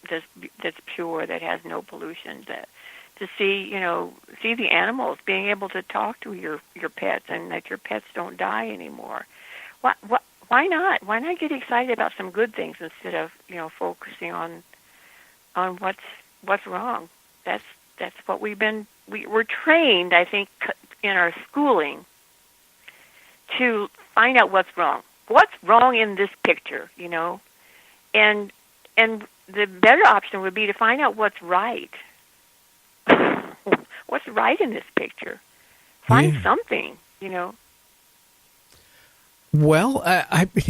that's pure, that has no pollution, to see see the animals, being able to talk to your pets, and that your pets don't die anymore. Why not? Why not get excited about some good things instead of focusing on what's wrong? That's what we're trained, I think, in our schooling to find out what's wrong. What's wrong in this picture, and the better option would be to find out what's right. What's right in this picture? Find something, Well,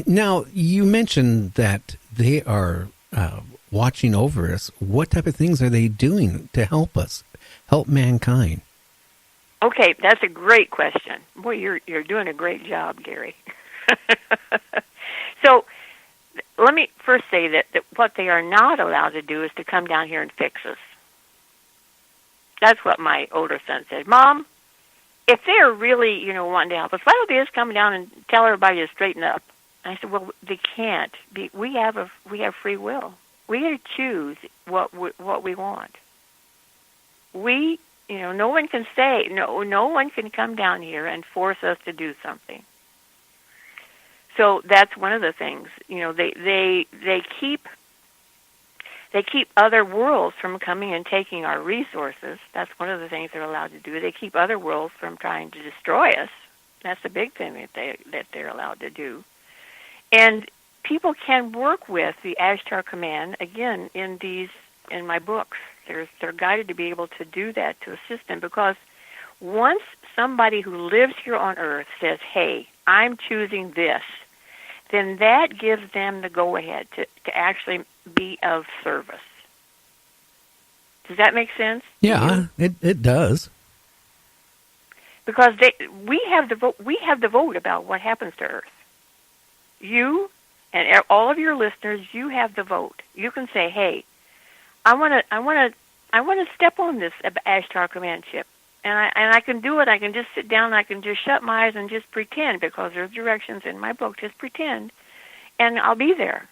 now you mentioned that they are watching over us. What type of things are they doing to help mankind? Okay, that's a great question. Boy, you're doing a great job, Gary. So let me first say that what they are not allowed to do is to come down here and fix us. That's what my older son said. Mom, if they're really, wanting to help us, why don't they just come down and tell everybody to straighten up? And I said, well, they can't. We have free will. We get to choose what we want. No one can say, no one can come down here and force us to do something. So that's one of the things. They keep other worlds from coming and taking our resources. That's one of the things they're allowed to do. They keep other worlds from trying to destroy us. That's the big thing that they're allowed to do. And people can work with the Ashtar Command, again, in my books. They're guided to be able to do that, to assist them, because once somebody who lives here on Earth says, hey, I'm choosing this, then that gives them the go-ahead to actually be of service. Does that make sense? Yeah, it does. Because we have the vote about what happens to Earth. You and all of your listeners, you have the vote. You can say, "Hey, I want to step on this Ashtar Command ship, and I can do it. I can just sit down. I can just shut my eyes and just pretend, because there's directions in my book. Just pretend, and I'll be there."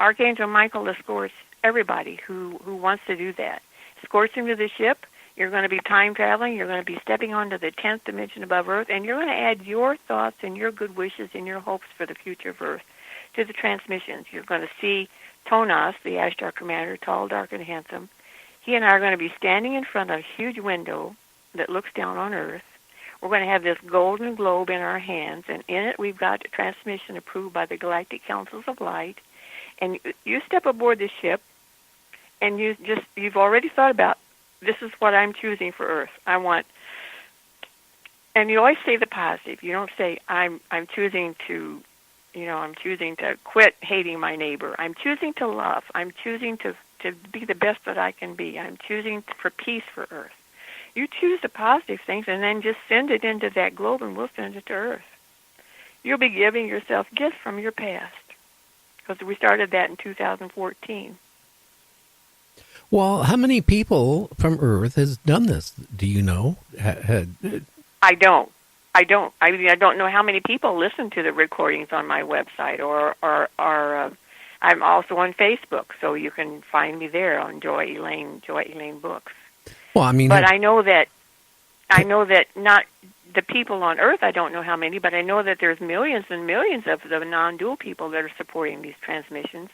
Archangel Michael escorts everybody who wants to do that. Escorts him to the ship. You're going to be time traveling. You're going to be stepping onto the 10th dimension above Earth, and you're going to add your thoughts and your good wishes and your hopes for the future of Earth to the transmissions. You're going to see Tonas, the Ashtar Commander, tall, dark, and handsome. He and I are going to be standing in front of a huge window that looks down on Earth. We're going to have this golden globe in our hands, and in it we've got a transmission approved by the Galactic Councils of Light. And you step aboard the ship, and you've already thought about, this is what I'm choosing for Earth. I want, and you always say the positive. You don't say I'm choosing to, I'm choosing to quit hating my neighbor. I'm choosing to love. I'm choosing to be the best that I can be. I'm choosing for peace for Earth. You choose the positive things, and then just send it into that globe, and we'll send it to Earth. You'll be giving yourself gifts from your past, because we started that in 2014. Well, how many people from Earth has done this? Do you know? I don't. I mean, I don't know how many people listen to the recordings on my website, or I'm also on Facebook, so you can find me there on Joy Elaine Books. Well, I mean, but I know that not the people on Earth. I don't know how many, but I know that there's millions and millions of the non-dual people that are supporting these transmissions.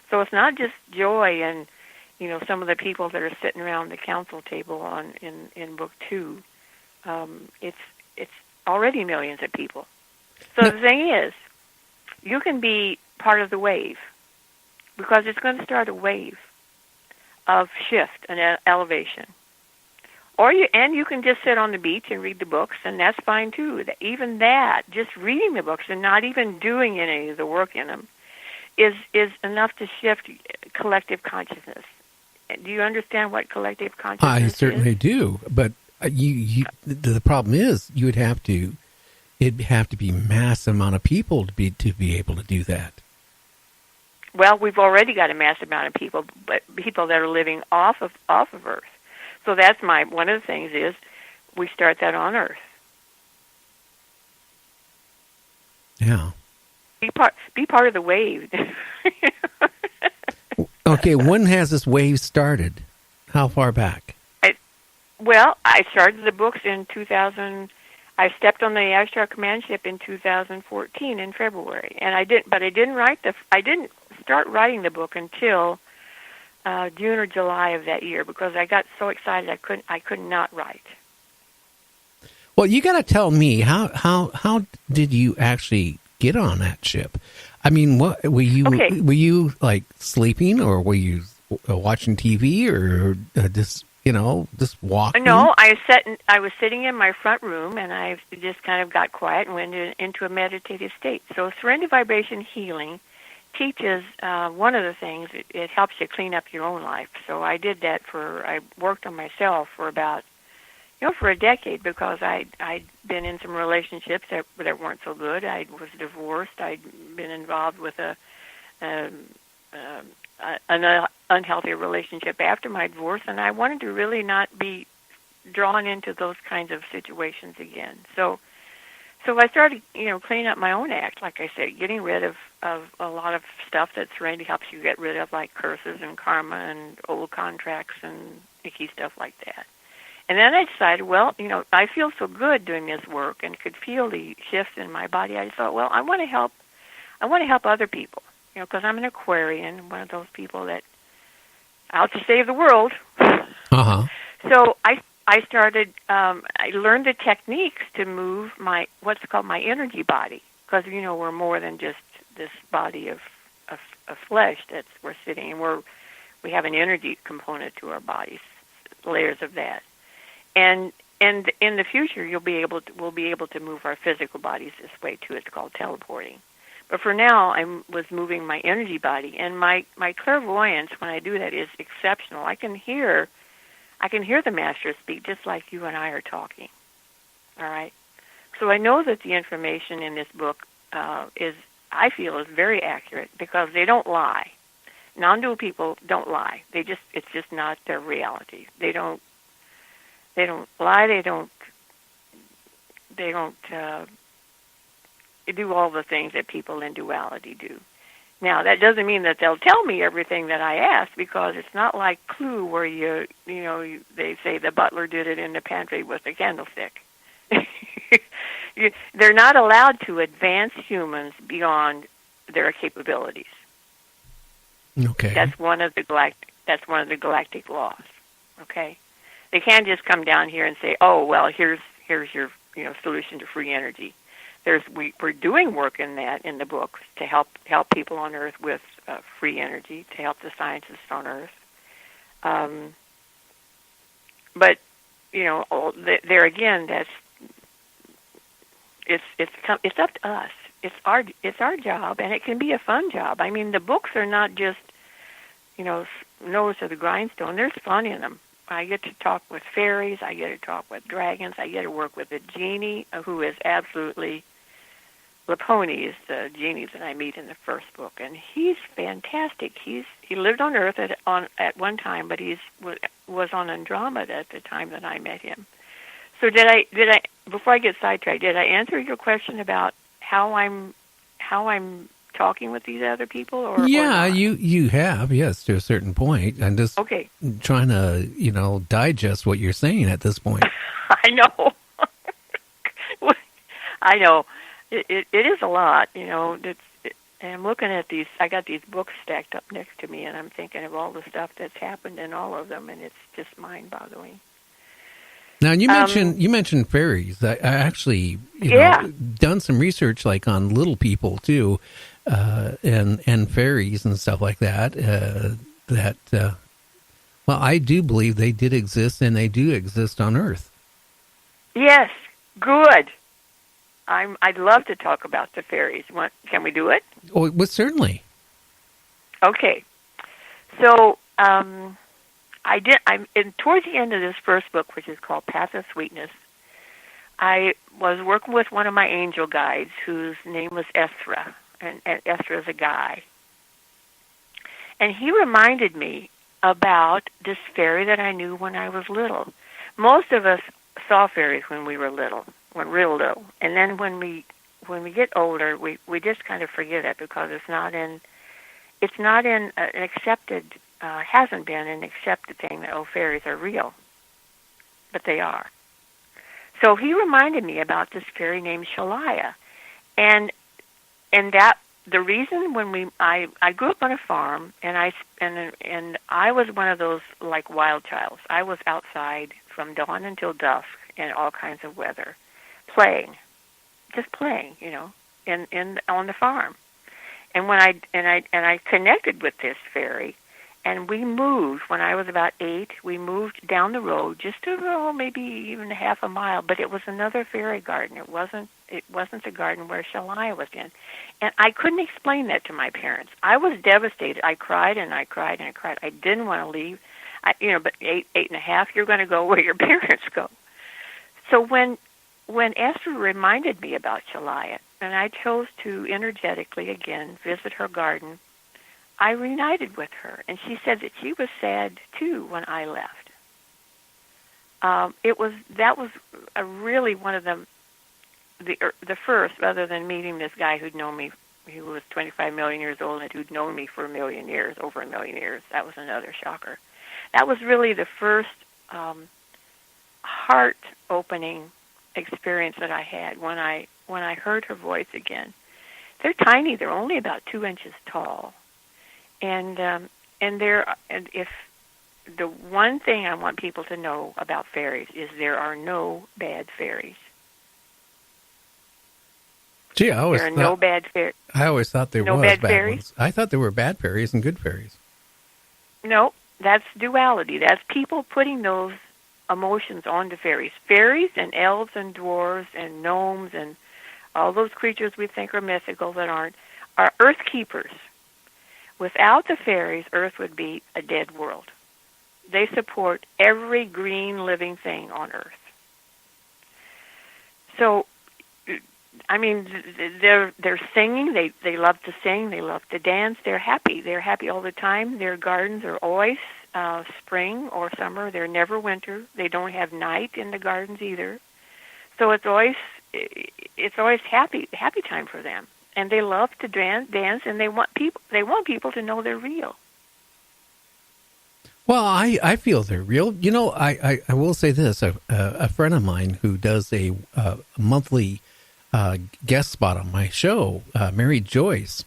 So it's not just Joy and some of the people that are sitting around the council table in book 2. It's already millions of people. So the thing is, you can be part of the wave, because it's going to start a wave of shift and elevation. Or you can just sit on the beach and read the books, and that's fine too. Even that, just reading the books and not even doing any of the work in them, is enough to shift collective consciousness. Do you understand what collective consciousness is? I certainly do, but the problem is it'd have to be mass amount of people to be able to do that. Well, we've already got a mass amount of people, but people that are living off of Earth. So that's one of the things is we start that on Earth. Yeah. Be part of the wave. Okay, when has this wave started? How far back? Well, I started the books in 2000. I stepped on the Astral Command ship in 2014 in February, and I didn't start writing the book until June or July of that year because I got so excited I could not write. Well, you got to tell me how did you actually get on that ship? I mean, what were you Okay. were you like sleeping, or were you watching TV, or just walking? No, I was sitting in my front room, and I just kind of got quiet and went into a meditative state. So Serenity Vibration Healing teaches one of the things. It helps you clean up your own life. So I did that I worked on myself for about for a decade because I'd been in some relationships that weren't so good. I was divorced. I'd been involved with an unhealthy relationship after my divorce, and I wanted to really not be drawn into those kinds of situations again. So I started, cleaning up my own act, like I said, getting rid of a lot of stuff that Serenity helps you get rid of, like curses and karma and old contracts and icky stuff like that. And then I decided, well, I feel so good doing this work and could feel the shifts in my body. I thought, well, I want to help other people, because I'm an Aquarian, one of those people that out to save the world. Uh-huh. So I started, I learned the techniques to move what's called my energy body, because, we're more than just this body of flesh we're sitting in. We have an energy component to our bodies, layers of that. And in the future, we'll be able to move our physical bodies this way too. It's called teleporting. But for now, I was moving my energy body, and my clairvoyance when I do that is exceptional. I can hear the master speak just like you and I are talking. All right. So I know that the information in this book I feel is very accurate because they don't lie. Non-dual people don't lie. It's just not their reality. They don't lie. They don't do all the things that people in duality do. Now, that doesn't mean that they'll tell me everything that I ask, because it's not like Clue where they say the butler did it in the pantry with a candlestick. They're not allowed to advance humans beyond their capabilities. Okay. That's one of the galactic laws. Okay. They can't just come down here and say, "Oh, well, here's your solution to free energy." We're doing work in the books to help people on Earth with free energy, to help the scientists on Earth. But there again, it's up to us. It's our job, and it can be a fun job. I mean, the books are not just nose to the grindstone. There's fun in them. I get to talk with fairies. I get to talk with dragons. I get to work with a genie who is absolutely Laponi is the genie that I meet in the first book, and he's fantastic. He lived on Earth at one time, but was on Andromeda at the time that I met him. So did I before I get sidetracked, did I answer your question about how I'm talking with these other people? Or you have, yes, to a certain point. I'm just trying to digest what you're saying at this point. I know. I know. It is a lot, and I'm looking at these. I got these books stacked up next to me, and I'm thinking of all the stuff that's happened in all of them, and it's just mind-boggling. Now, you mentioned fairies. I actually, done some research, like on little people too, and fairies and stuff like that. Well, I do believe they did exist, and they do exist on Earth. Yes, good. I'd love to talk about the fairies. Can we do it? Oh, well, certainly. Okay. So, towards the end of this first book, which is called Path of Sweetness, I was working with one of my angel guides whose name was Esra, and Esra is a guy. And he reminded me about this fairy that I knew when I was little. Most of us saw fairies when we were little. Real little, and then when we get older, we just kind of forget it because it's not in an accepted hasn't been an accepted thing that, oh, fairies are real. But they are. So he reminded me about this fairy named Shalaya. And that the reason when I grew up on a farm, and I was one of those like wild childs. I was outside from dawn until dusk in all kinds of weather, playing, just playing, in on the farm. And when I connected with this fairy, and we moved when I was about 8. We moved down the road just to maybe even half a mile, but it was another fairy garden. It wasn't the garden where Shalaya was in, and I couldn't explain that to my parents. I was devastated. I cried and I cried and I cried. I didn't want to leave. But 8.5, you're going to go where your parents go. So when Esther reminded me about Shalaya, and I chose to energetically again visit her garden, I reunited with her, and she said that she was sad too when I left. That was a really one of the first, other than meeting this guy who'd known me, who was 25 million years old and who'd known me for a million years, over a million years. That was another shocker. That was really the first heart-opening experience that I had when I heard her voice again. They're tiny. They're only about 2 inches tall. And if the one thing I want people to know about fairies is there are no bad fairies. Gee, there are no bad fairies. I always thought there was bad bad fairies. ones. I thought there were bad fairies and good fairies. No, that's duality. That's people putting those emotions onto fairies. Fairies and elves and dwarves and gnomes and all those creatures we think are mythical that aren't are earth keepers. Without the fairies, Earth would be a dead world. They support every green living thing on Earth. So, I mean, they're singing. They love to sing. They love to dance. They're happy. They're happy all the time. Their gardens are always spring or summer. They're never winter. They don't have night in the gardens either. So it's always happy time for them. And they love to dance, and they want people to know they're real. Well, I feel they're real. I will say this: a friend of mine who does a monthly guest spot on my show, Mary Joyce.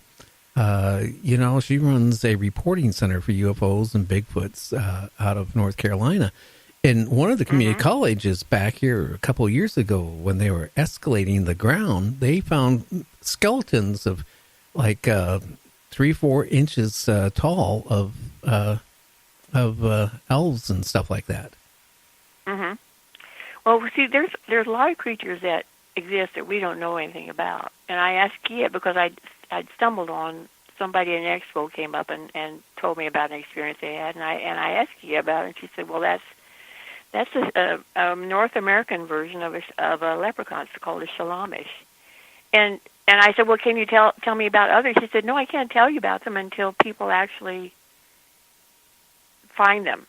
She runs a reporting center for UFOs and Bigfoots out of North Carolina. And one of the community colleges back here a couple of years ago, when they were escalating the ground, they found skeletons of like 3-4 inches tall of elves and stuff like that. Mm-hmm. Well, see, there's a lot of creatures that exist that we don't know anything about. And I asked Kia because I'd stumbled on somebody in an expo came up and told me about an experience they had, and I asked Kia about it, and she said, well, that's a North American version of a leprechaun. It's called a Shalamish. And I said, well, can you tell me about others? She said, no, I can't tell you about them until people actually find them.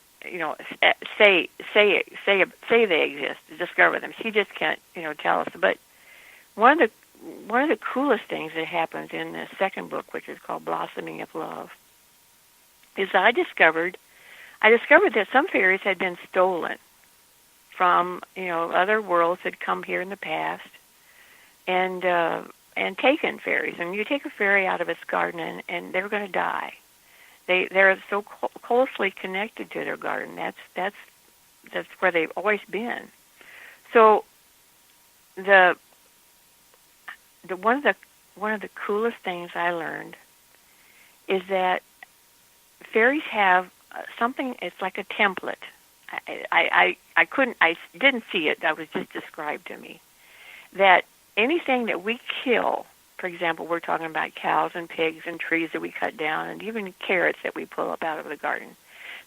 Say they exist, discover them. She just can't, tell us. But one of the coolest things that happens in the second book, which is called Blossoming of Love, is that I discovered that some fairies had been stolen from other worlds that come here in the past, and taken fairies. And you take a fairy out of its garden, and they're going to die. They're so closely connected to their garden. That's where they've always been. So one of the coolest things I learned is that fairies have something. It's like a template. I didn't see it. That was just described to me. That anything that we kill, for example, we're talking about cows and pigs and trees that we cut down, and even carrots that we pull up out of the garden.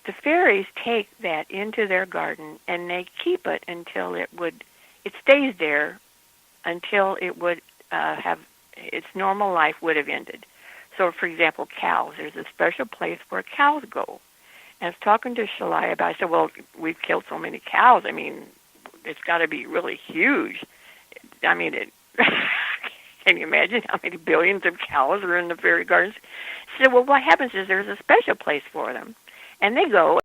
The fairies take that into their garden and they keep it until it stays there until it would have its normal life would have ended. So, for example, cows. There's a special place where cows go. And I was talking to Shalaya about it. I said, well, we've killed so many cows. I mean, it's got to be really huge. I mean, can you imagine how many billions of cows are in the fairy gardens? She said, well, what happens is there's a special place for them. and they go